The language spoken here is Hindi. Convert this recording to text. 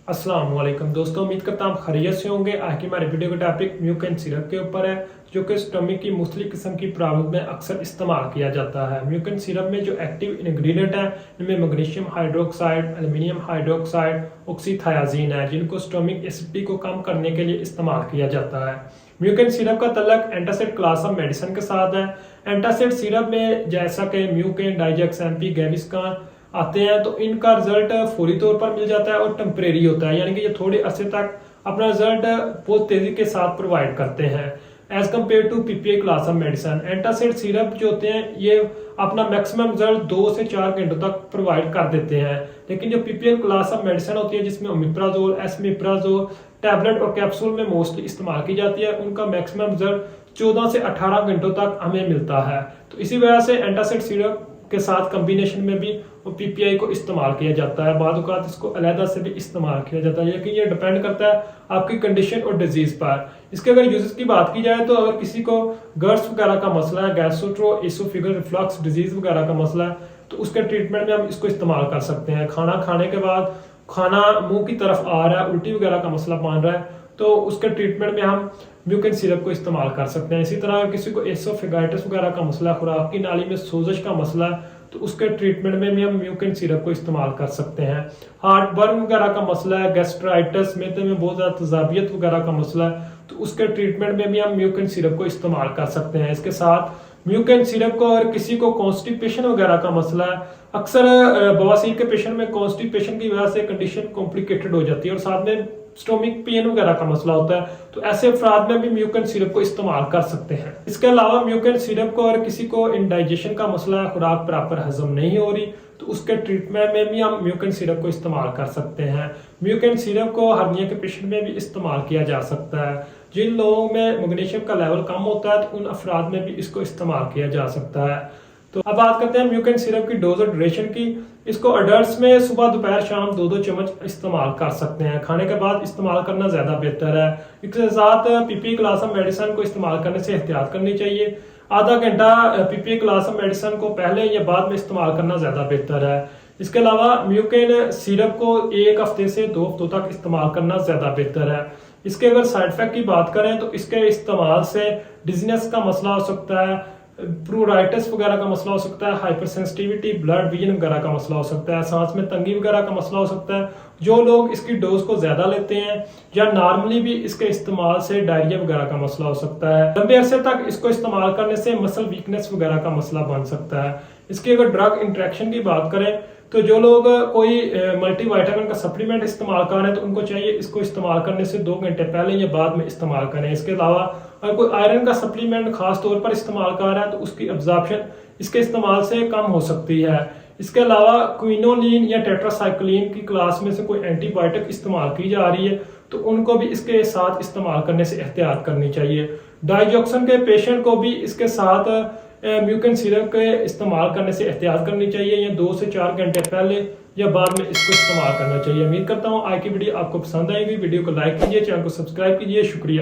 अस्सलाम वालेकुम दोस्तों, उम्मीद करता हूँ खैरियत से होंगे। आज की हमारे वीडियो का टॉपिक म्यूकेन सिरप के ऊपर है, जो कि स्टमक की मुख्तलिफ किस्म की प्रॉब्लम में अक्सर इस्तेमाल किया जाता है। म्यूकेन सिरप में जो एक्टिव इंग्रेडिएंट है इनमें मैग्नीशियम हाइड्रोक्साइड, एल्यूमिनियम हाइड्रोक्साइड, ऑक्सीथायाजीन है, जिनको स्टमक एसिडिटी को कम करने के लिए इस्तेमाल किया जाता है। म्यूकेन सिरप का तल्लक एंटासिड क्लास ऑफ मेडिसिन के साथ है। एंटासिड सिरप में जैसा कि म्यूकेन, डाइजेक्स एमपी, गैविस्कॉन आते हैं तो इनका रिजल्ट फौरी तौर पर मिल जाता है और टेम्परेरी होता है, यानी कि ये थोड़े अरसे तक अपना रिजल्ट बहुत तेजी के साथ प्रोवाइड करते हैं as compared to PPI class of medicine. Antacid syrup जो होते हैं ये अपना मैक्सिमम रिजल्ट 2 से 4 घंटों तक प्रोवाइड कर देते हैं, लेकिन जो पीपीआई क्लास ऑफ मेडिसिन होती है जिसमें ओमिप्राजोल, एसमिप्राजोल टैबलेट और कैप्सूल में मोस्टली इस्तेमाल की जाती है, उनका मैक्सिमम रिजल्ट 14 से 18 घंटों तक हमें मिलता है। तो इसी वजह से एंटासिड सिरप के साथ कॉम्बिनेशन में भी पीपीआई को इस्तेमाल किया जाता है। बाद औक़ात इसको अलहदा से भी इस्तेमाल किया जाता है, लेकिन ये डिपेंड करता है आपकी कंडीशन और डिजीज पर। इसके अगर यूजेस की बात की जाए तो अगर किसी को गर्स वगैरह का मसला है, गैस्ट्रो एसोफेगल रिफ्लक्स डिजीज वगैरह का मसला है, तो उसके ट्रीटमेंट में हम इसको इस्तेमाल कर सकते हैं। खाना खाने के बाद खाना मुंह की तरफ आ रहा है, उल्टी वगैरह का मसला बन रहा है, तो उसके ट्रीटमेंट में हम म्यूकेन सिरप को इस्तेमाल कर सकते हैं। इसी तरह किसी को एसोफेगाइटिस वगैरह का मसला, खुराक की नाली में सोजश का मसला है, तो उसके ट्रीटमेंट में भी हम म्यूकेन सिरप को इस्तेमाल कर सकते हैं। हार्ट बर्न वगैरह का मसला है, गैस्ट्राइटिस, मैदे में बहुत ज़्यादा तेजाबियत वगैरह का मसला है, तो उसके ट्रीटमेंट में भी हम म्यूकेन सिरप को इस्तेमाल कर सकते हैं। इसके साथ म्यूकेन सिरप को अगर किसी को कॉन्स्टिपेशन वगैरह का मसला है, अक्सर बवासीर के पेशेंट में कॉन्स्टिपेशन की वजह से कंडीशन कॉम्प्लिकेटेड हो जाती है और साथ में स्टोमिक पेन वगैरह का मसला होता है, तो ऐसे अफराद में भी म्यूकेन सिरप को इस्तेमाल कर सकते हैं। इसके अलावा म्यूकेन सिरप को अगर किसी को इंडाइजेशन का मसला है, खुराक प्रॉपर हजम नहीं हो रही, तो उसके ट्रीटमेंट में भी हम म्यूकेन सिरप को इस्तेमाल कर सकते हैं। म्यूकेन सिरप को हर्निया के पेशेंट में भी इस्तेमाल किया जा सकता है। जिन लोगों में मैग्नीशियम का लेवल कम होता है तो उन अफराद में भी इसको इस्तेमाल किया जा सकता है। तो अब बात करते हैं म्यूकेन सिरप की डोज और ड्यूरेशन की। इसको अडल्ट्स में सुबह दोपहर शाम 2-2 चम्मच इस्तेमाल कर सकते हैं। खाने के बाद इस्तेमाल करना ज्यादा बेहतर है। इसके साथ पीपीआई क्लास ऑफ मेडिसिन को इस्तेमाल करने से एहतियात करनी चाहिए। आधा घंटा पीपीआई क्लास ऑफ मेडिसिन को पहले या बाद में इस्तेमाल करना ज्यादा बेहतर है। इसके अलावा म्यूकेन सिरप को 1 हफ्ते से 2 हफ्तों तक इस्तेमाल करना ज्यादा बेहतर है। इसके अगर साइड इफेक्ट की बात करें तो इसके इस्तेमाल से डिजीनेस का मसला हो सकता है, प्रूराइटिस वगैरह का मसला हो सकता है, हाइपर सेंसिटिविटी, ब्लड विजन वगैरह का मसला हो सकता है, सांस में तंगी वगैरह का मसला हो सकता है। जो लोग इसकी डोज को ज्यादा लेते हैं या नॉर्मली भी इसके इस्तेमाल से डायरिया वगैरह का मसला हो सकता है। लंबे अरसे तक इसको इस्तेमाल करने से मसल वीकनेस वगैरह का मसला बन सकता है। इसकी अगर ड्रग इंटरेक्शन की बात करें तो जो लोग कोई मल्टीविटामिन का सप्लीमेंट इस्तेमाल कर रहे हैं तो उनको चाहिए इसको इस्तेमाल करने से 2 घंटे पहले या बाद में इस्तेमाल करें। इसके अलावा अगर कोई आयरन का सप्लीमेंट खास तौर पर इस्तेमाल कर रहा है तो उसकी एब्जॉर्प्शन इसके इस्तेमाल से कम हो सकती है। इसके अलावा क्विनोलिन या टेट्रासाइक्लिन की क्लास में से कोई एंटीबायोटिक इस्तेमाल की जा रही है तो उनको भी इसके साथ इस्तेमाल करने से एहतियात करनी चाहिए। डाइजोक्सन के पेशेंट को भी इसके साथ म्यूकेन सिरप के इस्तेमाल करने से एहतियात करनी चाहिए, या 2 से 4 घंटे पहले या बाद में इसको इस्तेमाल करना चाहिए। उम्मीद करता हूँ आज की वीडियो आपको पसंद आएगी। वीडियो को लाइक कीजिए, चैनल को सब्सक्राइब कीजिए। शुक्रिया।